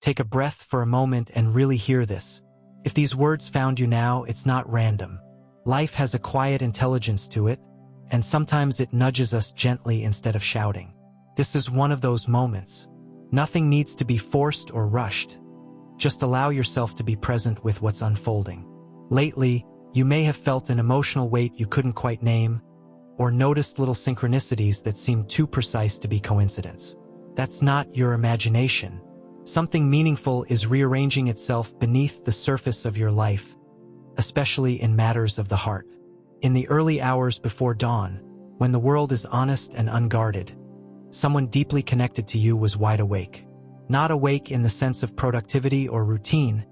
Take a breath for a moment and really hear this. If these words found you now, it's not random. Life has a quiet intelligence to it, and sometimes it nudges us gently instead of shouting. This is one of those moments. Nothing needs to be forced or rushed. Just allow yourself to be present with what's unfolding. Lately, you may have felt an emotional weight you couldn't quite name, or noticed little synchronicities that seemed too precise to be coincidence. That's not your imagination. Something meaningful is rearranging itself beneath the surface of your life, especially in matters of the heart. In the early hours before dawn, when the world is honest and unguarded, someone deeply connected to you was wide awake. Not awake in the sense of productivity or routine,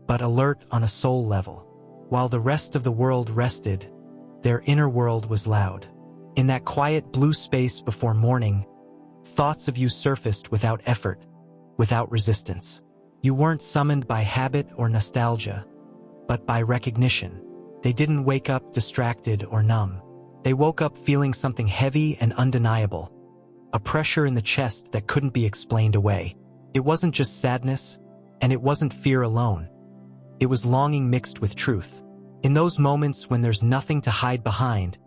but alert on a soul level. While the rest of the world rested, their inner world was loud. In that quiet blue space before morning, thoughts of you surfaced without effort, without resistance. You weren't summoned by habit or nostalgia, but by recognition. They didn't wake up distracted or numb. They woke up feeling something heavy and undeniable, a pressure in the chest that couldn't be explained away. It wasn't just sadness, and it wasn't fear alone. It was longing mixed with truth. In those moments when there's nothing to hide behind,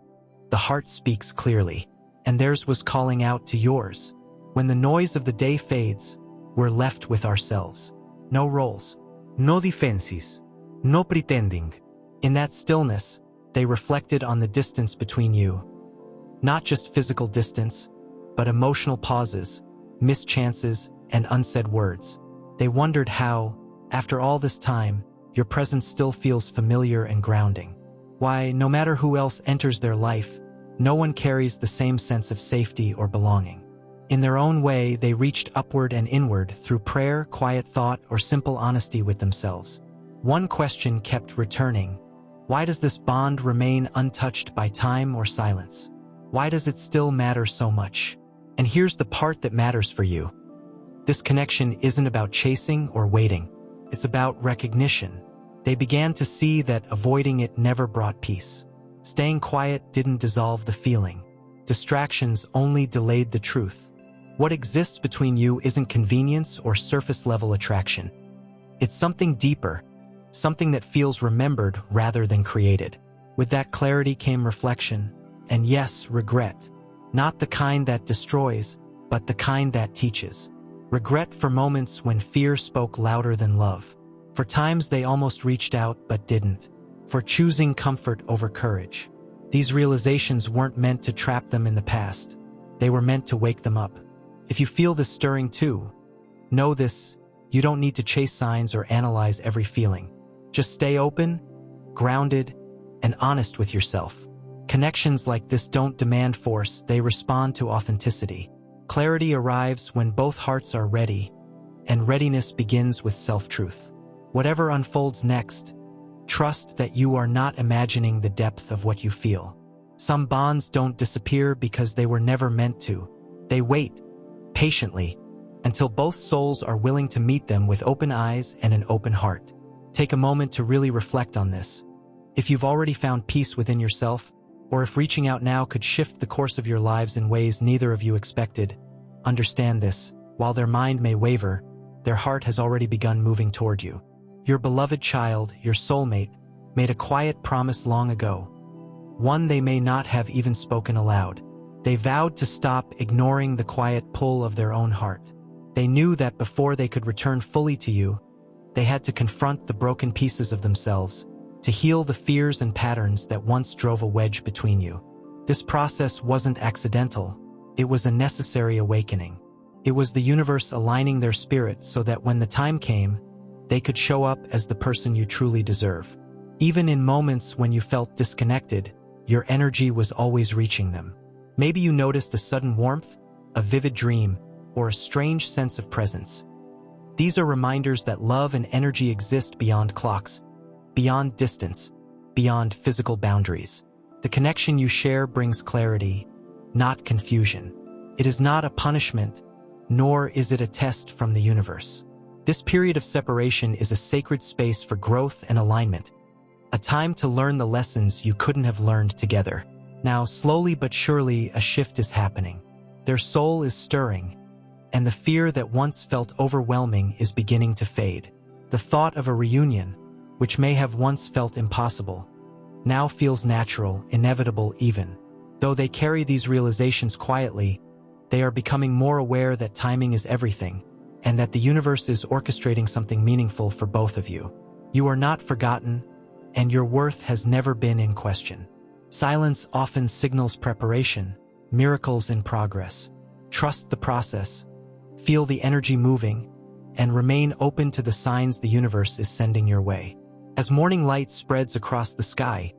the heart speaks clearly, and theirs was calling out to yours. When the noise of the day fades, we're left with ourselves. No roles, no defenses, no pretending. In that stillness, they reflected on the distance between you. Not just physical distance, but emotional pauses, missed chances, and unsaid words. They wondered how, after all this time, your presence still feels familiar and grounding. Why, no matter who else enters their life, no one carries the same sense of safety or belonging. In their own way, they reached upward and inward through prayer, quiet thought, or simple honesty with themselves. One question kept returning. Why does this bond remain untouched by time or silence? Why does it still matter so much? And here's the part that matters for you. This connection isn't about chasing or waiting. It's about recognition. They began to see that avoiding it never brought peace. Staying quiet didn't dissolve the feeling. Distractions only delayed the truth. What exists between you isn't convenience or surface-level attraction. It's something deeper, something that feels remembered rather than created. With that clarity came reflection, and yes, regret. Not the kind that destroys, but the kind that teaches. Regret for moments when fear spoke louder than love. For times they almost reached out but didn't. For choosing comfort over courage. These realizations weren't meant to trap them in the past. They were meant to wake them up. If you feel this stirring too, know this: you don't need to chase signs or analyze every feeling. Just stay open, grounded, and honest with yourself. Connections like this don't demand force, they respond to authenticity. Clarity arrives when both hearts are ready, and readiness begins with self-truth. Whatever unfolds next, trust that you are not imagining the depth of what you feel. Some bonds don't disappear because they were never meant to. They wait, patiently, until both souls are willing to meet them with open eyes and an open heart. Take a moment to really reflect on this. If you've already found peace within yourself, or if reaching out now could shift the course of your lives in ways neither of you expected, understand this: while their mind may waver, their heart has already begun moving toward you. Your beloved child, your soulmate, made a quiet promise long ago, one they may not have even spoken aloud. They vowed to stop ignoring the quiet pull of their own heart. They knew that before they could return fully to you, they had to confront the broken pieces of themselves, to heal the fears and patterns that once drove a wedge between you. This process wasn't accidental. It was a necessary awakening. It was the universe aligning their spirit so that when the time came, they could show up as the person you truly deserve. Even in moments when you felt disconnected, your energy was always reaching them. Maybe you noticed a sudden warmth, a vivid dream, or a strange sense of presence. These are reminders that love and energy exist beyond clocks, beyond distance, beyond physical boundaries. The connection you share brings clarity, not confusion. It is not a punishment, nor is it a test from the universe. This period of separation is a sacred space for growth and alignment, a time to learn the lessons you couldn't have learned together. Now, slowly but surely, a shift is happening. Their soul is stirring, and the fear that once felt overwhelming is beginning to fade. The thought of a reunion, which may have once felt impossible, now feels natural, inevitable even. Though they carry these realizations quietly, they are becoming more aware that timing is everything, and that the universe is orchestrating something meaningful for both of you. You are not forgotten, and your worth has never been in question. Silence often signals preparation, miracles in progress. Trust the process, feel the energy moving, and remain open to the signs the universe is sending your way. As morning light spreads across the sky,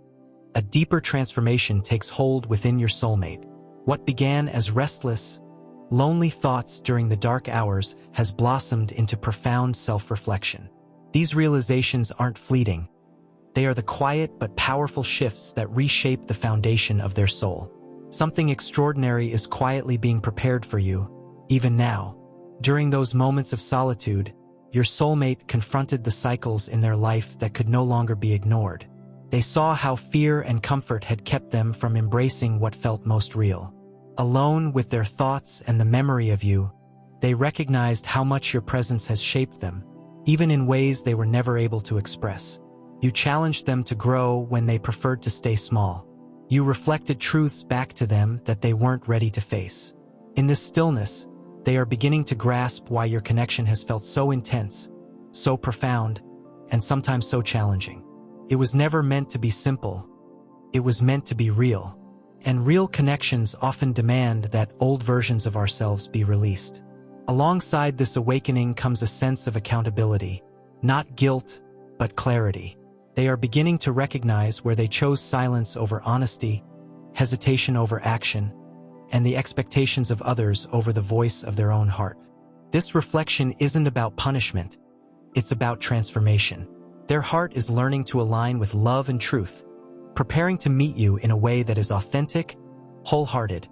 a deeper transformation takes hold within your soulmate. What began as restless, lonely thoughts during the dark hours has blossomed into profound self-reflection. These realizations aren't fleeting. They are the quiet but powerful shifts that reshape the foundation of their soul. Something extraordinary is quietly being prepared for you, even now. During those moments of solitude, your soulmate confronted the cycles in their life that could no longer be ignored. They saw how fear and comfort had kept them from embracing what felt most real. Alone with their thoughts and the memory of you, they recognized how much your presence has shaped them, even in ways they were never able to express. You challenged them to grow when they preferred to stay small. You reflected truths back to them that they weren't ready to face. In this stillness, they are beginning to grasp why your connection has felt so intense, so profound, and sometimes so challenging. It was never meant to be simple. It was meant to be real. And real connections often demand that old versions of ourselves be released. Alongside this awakening comes a sense of accountability, not guilt, but clarity. They are beginning to recognize where they chose silence over honesty, hesitation over action, and the expectations of others over the voice of their own heart. This reflection isn't about punishment, it's about transformation. Their heart is learning to align with love and truth, preparing to meet you in a way that is authentic, wholehearted,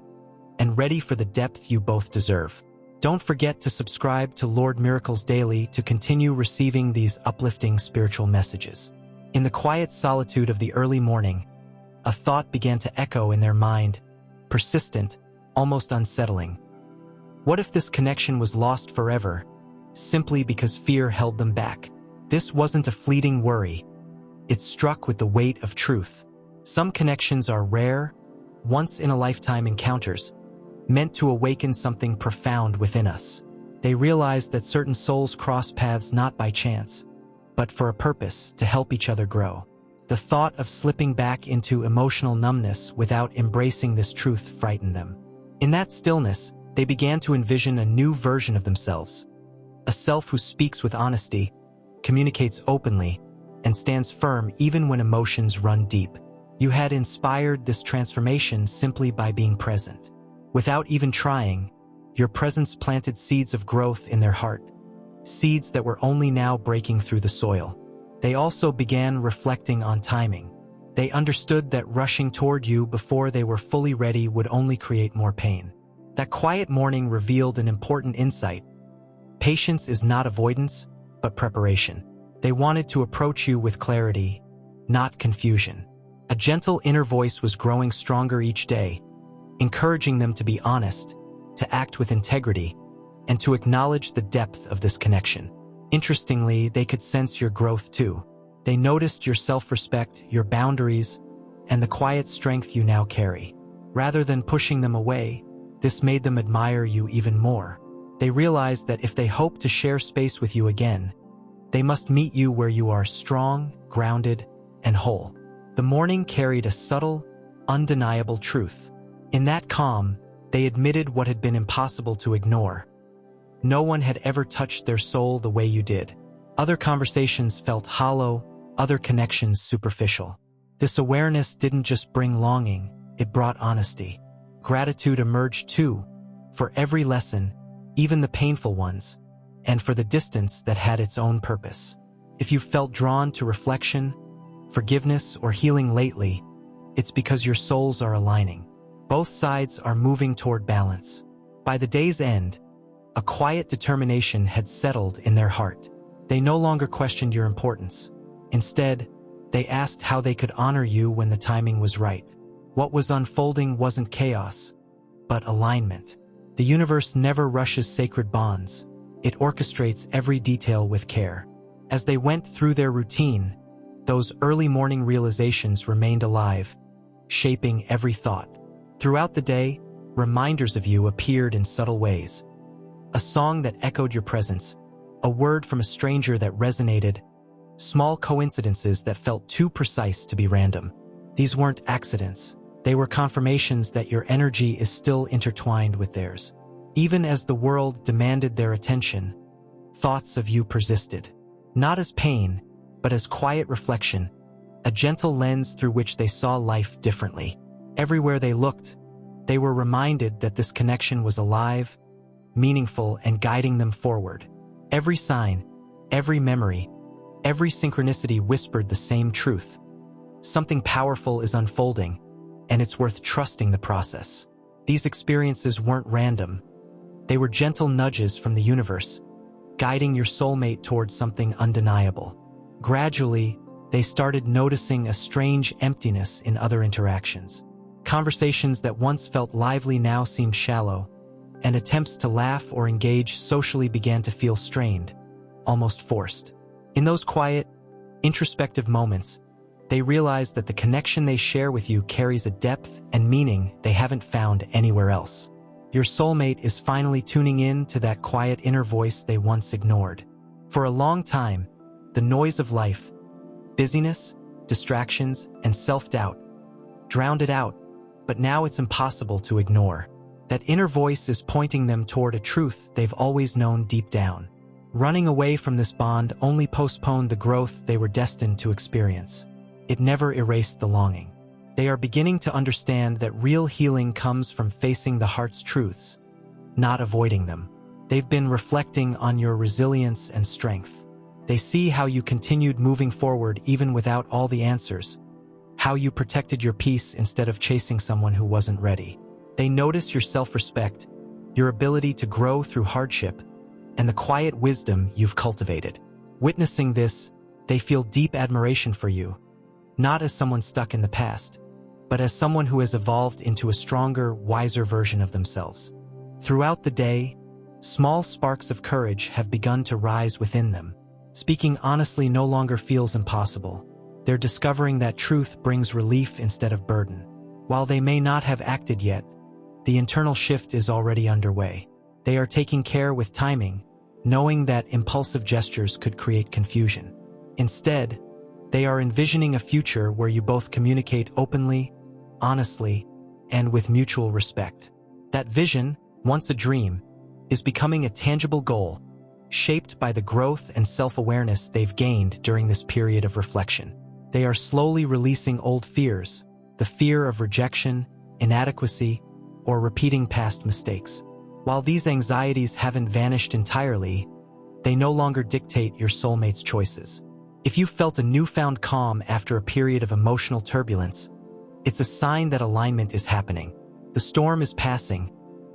and ready for the depth you both deserve. Don't forget to subscribe to Lord Miracles Daily to continue receiving these uplifting spiritual messages. In the quiet solitude of the early morning, a thought began to echo in their mind, persistent, almost unsettling. What if this connection was lost forever, simply because fear held them back? This wasn't a fleeting worry. It struck with the weight of truth. Some connections are rare, once-in-a-lifetime encounters, meant to awaken something profound within us. They realized that certain souls cross paths not by chance, but for a purpose, to help each other grow. The thought of slipping back into emotional numbness without embracing this truth frightened them. In that stillness, they began to envision a new version of themselves, a self who speaks with honesty, communicates openly, and stands firm even when emotions run deep. You had inspired this transformation simply by being present. Without even trying, your presence planted seeds of growth in their heart, seeds that were only now breaking through the soil. They also began reflecting on timing. They understood that rushing toward you before they were fully ready would only create more pain. That quiet morning revealed an important insight. Patience is not avoidance, but preparation. They wanted to approach you with clarity, not confusion. A gentle inner voice was growing stronger each day, encouraging them to be honest, to act with integrity, and to acknowledge the depth of this connection. Interestingly, they could sense your growth too. They noticed your self-respect, your boundaries, and the quiet strength you now carry. Rather than pushing them away, this made them admire you even more. They realized that if they hoped to share space with you again, they must meet you where you are strong, grounded, and whole. The morning carried a subtle, undeniable truth. In that calm, they admitted what had been impossible to ignore. No one had ever touched their soul the way you did. Other conversations felt hollow, other connections superficial. This awareness didn't just bring longing, it brought honesty. Gratitude emerged too, for every lesson, even the painful ones, and for the distance that had its own purpose. If you felt drawn to reflection, forgiveness, or healing lately, it's because your souls are aligning. Both sides are moving toward balance. By the day's end, a quiet determination had settled in their heart. They no longer questioned your importance. Instead, they asked how they could honor you when the timing was right. What was unfolding wasn't chaos, but alignment. The universe never rushes sacred bonds. It orchestrates every detail with care. As they went through their routine, those early morning realizations remained alive, shaping every thought. Throughout the day, reminders of you appeared in subtle ways. A song that echoed your presence, a word from a stranger that resonated, small coincidences that felt too precise to be random. These weren't accidents. They were confirmations that your energy is still intertwined with theirs. Even as the world demanded their attention, thoughts of you persisted. Not as pain, but as quiet reflection, a gentle lens through which they saw life differently. Everywhere they looked, they were reminded that this connection was alive, meaningful, and guiding them forward. Every sign, every memory, every synchronicity whispered the same truth. Something powerful is unfolding, and it's worth trusting the process. These experiences weren't random. They were gentle nudges from the universe, guiding your soulmate towards something undeniable. Gradually, they started noticing a strange emptiness in other interactions. Conversations that once felt lively now seemed shallow, and attempts to laugh or engage socially began to feel strained, almost forced. In those quiet, introspective moments, they realize that the connection they share with you carries a depth and meaning they haven't found anywhere else. Your soulmate is finally tuning in to that quiet inner voice they once ignored. For a long time, the noise of life, busyness, distractions, and self-doubt drowned it out, but now it's impossible to ignore. That inner voice is pointing them toward a truth they've always known deep down. Running away from this bond only postponed the growth they were destined to experience. It never erased the longing. They are beginning to understand that real healing comes from facing the heart's truths, not avoiding them. They've been reflecting on your resilience and strength. They see how you continued moving forward even without all the answers, how you protected your peace instead of chasing someone who wasn't ready. They notice your self-respect, your ability to grow through hardship, and the quiet wisdom you've cultivated. Witnessing this, they feel deep admiration for you, not as someone stuck in the past, but as someone who has evolved into a stronger, wiser version of themselves. Throughout the day, small sparks of courage have begun to rise within them. Speaking honestly no longer feels impossible. They're discovering that truth brings relief instead of burden. While they may not have acted yet, the internal shift is already underway. They are taking care with timing, knowing that impulsive gestures could create confusion. Instead, they are envisioning a future where you both communicate openly, honestly, and with mutual respect. That vision, once a dream, is becoming a tangible goal, shaped by the growth and self-awareness they've gained during this period of reflection. They are slowly releasing old fears, the fear of rejection, inadequacy, or repeating past mistakes. While these anxieties haven't vanished entirely, they no longer dictate your soulmate's choices. If you felt a newfound calm after a period of emotional turbulence, it's a sign that alignment is happening. The storm is passing,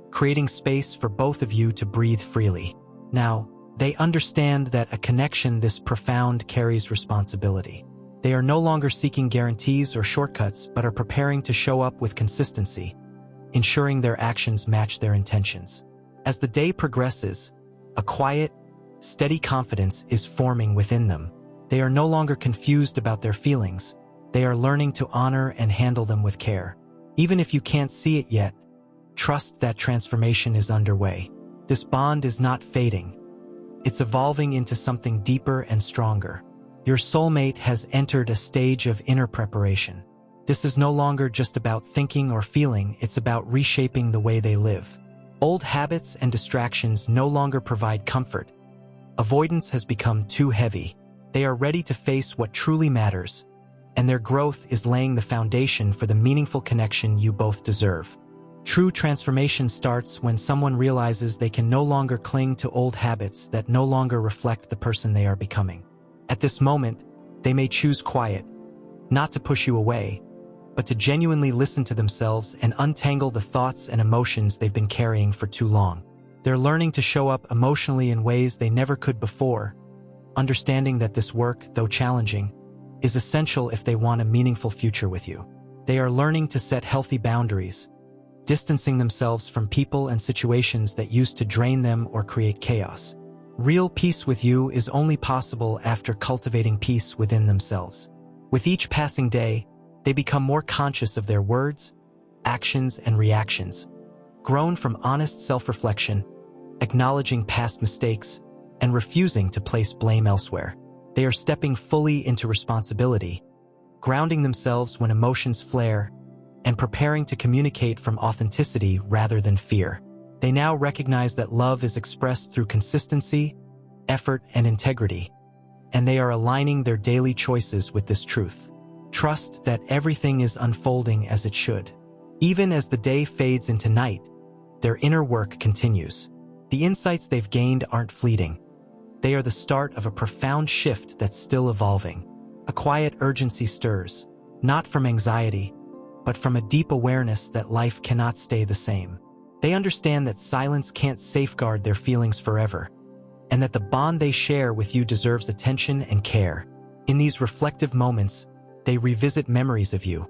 creating space for both of you to breathe freely. Now, they understand that a connection this profound carries responsibility. They are no longer seeking guarantees or shortcuts, but are preparing to show up with consistency, ensuring their actions match their intentions. As the day progresses, a quiet, steady confidence is forming within them. They are no longer confused about their feelings. They are learning to honor and handle them with care. Even if you can't see it yet, trust that transformation is underway. This bond is not fading. It's evolving into something deeper and stronger. Your soulmate has entered a stage of inner preparation. This is no longer just about thinking or feeling, it's about reshaping the way they live. Old habits and distractions no longer provide comfort. Avoidance has become too heavy. They are ready to face what truly matters, and their growth is laying the foundation for the meaningful connection you both deserve. True transformation starts when someone realizes they can no longer cling to old habits that no longer reflect the person they are becoming. At this moment, they may choose quiet, not to push you away, but to genuinely listen to themselves and untangle the thoughts and emotions they've been carrying for too long. They're learning to show up emotionally in ways they never could before, understanding that this work, though challenging, is essential if they want a meaningful future with you. They are learning to set healthy boundaries, distancing themselves from people and situations that used to drain them or create chaos. Real peace with you is only possible after cultivating peace within themselves. With each passing day, they become more conscious of their words, actions, and reactions, grown from honest self-reflection, acknowledging past mistakes, and refusing to place blame elsewhere. They are stepping fully into responsibility, grounding themselves when emotions flare, and preparing to communicate from authenticity rather than fear. They now recognize that love is expressed through consistency, effort, and integrity, and they are aligning their daily choices with this truth. Trust that everything is unfolding as it should. Even as the day fades into night, their inner work continues. The insights they've gained aren't fleeting. They are the start of a profound shift that's still evolving. A quiet urgency stirs, not from anxiety, but from a deep awareness that life cannot stay the same. They understand that silence can't safeguard their feelings forever, and that the bond they share with you deserves attention and care. In these reflective moments, they revisit memories of you,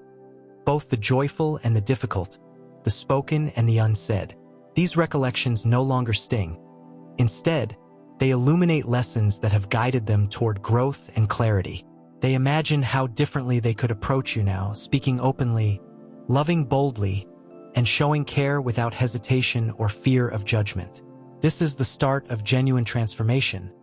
both the joyful and the difficult, the spoken and the unsaid. These recollections no longer sting. Instead, they illuminate lessons that have guided them toward growth and clarity. They imagine how differently they could approach you now, speaking openly, loving boldly, and showing care without hesitation or fear of judgment. This is the start of genuine transformation,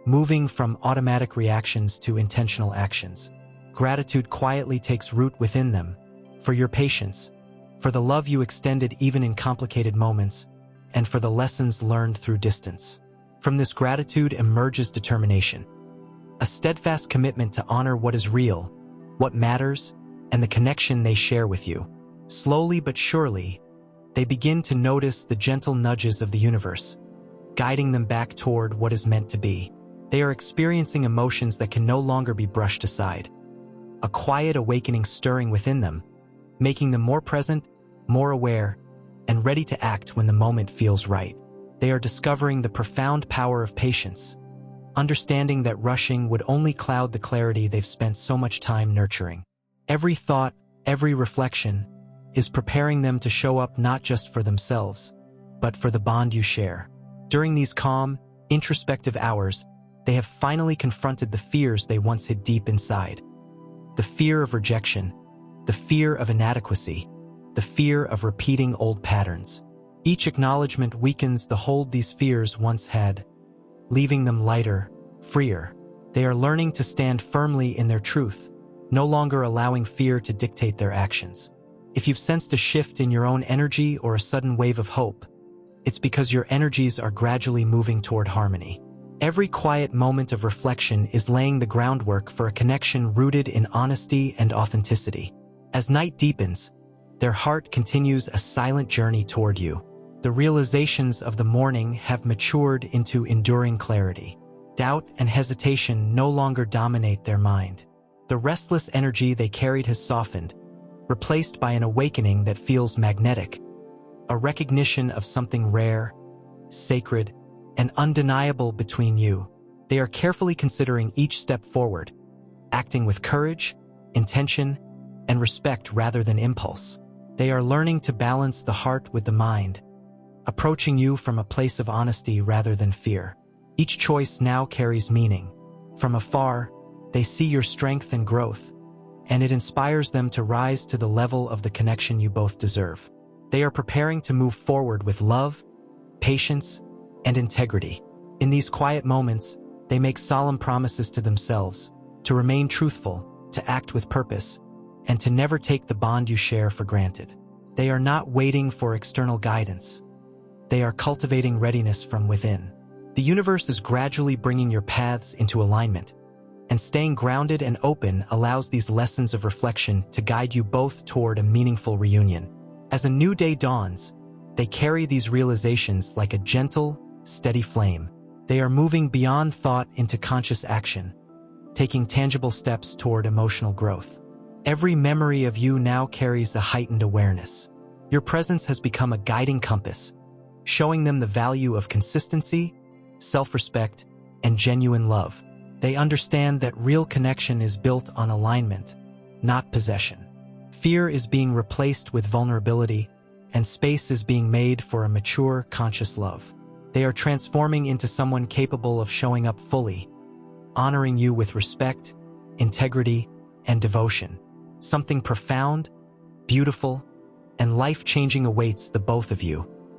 moving from automatic reactions to intentional actions. Gratitude quietly takes root within them, for your patience, for the love you extended even in complicated moments, and for the lessons learned through distance. From this gratitude emerges determination, a steadfast commitment to honor what is real, what matters, and the connection they share with you. Slowly but surely, they begin to notice the gentle nudges of the universe, guiding them back toward what is meant to be. They are experiencing emotions that can no longer be brushed aside, a quiet awakening stirring within them, making them more present, more aware, and ready to act when the moment feels right. They are discovering the profound power of patience, understanding that rushing would only cloud the clarity they've spent so much time nurturing. Every thought, every reflection, is preparing them to show up not just for themselves, but for the bond you share. During these calm, introspective hours, they have finally confronted the fears they once hid deep inside. The fear of rejection, the fear of inadequacy, the fear of repeating old patterns. Each acknowledgement weakens the hold these fears once had, leaving them lighter, freer. They are learning to stand firmly in their truth, no longer allowing fear to dictate their actions. If you've sensed a shift in your own energy or a sudden wave of hope, it's because your energies are gradually moving toward harmony. Every quiet moment of reflection is laying the groundwork for a connection rooted in honesty and authenticity. As night deepens, their heart continues a silent journey toward you. The realizations of the morning have matured into enduring clarity. Doubt and hesitation no longer dominate their mind. The restless energy they carried has softened, replaced by an awakening that feels magnetic, a recognition of something rare, sacred, and undeniable between you. They are carefully considering each step forward, acting with courage, intention, and respect rather than impulse. They are learning to balance the heart with the mind, approaching you from a place of honesty rather than fear. Each choice now carries meaning. From afar, they see your strength and growth, and it inspires them to rise to the level of the connection you both deserve. They are preparing to move forward with love, patience, and integrity. In these quiet moments, they make solemn promises to themselves, to remain truthful, to act with purpose, and to never take the bond you share for granted. They are not waiting for external guidance. They are cultivating readiness from within. The universe is gradually bringing your paths into alignment, and staying grounded and open allows these lessons of reflection to guide you both toward a meaningful reunion. As a new day dawns, they carry these realizations like a gentle, steady flame. They are moving beyond thought into conscious action, taking tangible steps toward emotional growth. Every memory of you now carries a heightened awareness. Your presence has become a guiding compass, showing them the value of consistency, self-respect, and genuine love. They understand that real connection is built on alignment, not possession. Fear is being replaced with vulnerability, and space is being made for a mature, conscious love. They are transforming into someone capable of showing up fully, honoring you with respect, integrity, and devotion. Something profound, beautiful, and life-changing awaits the both of you.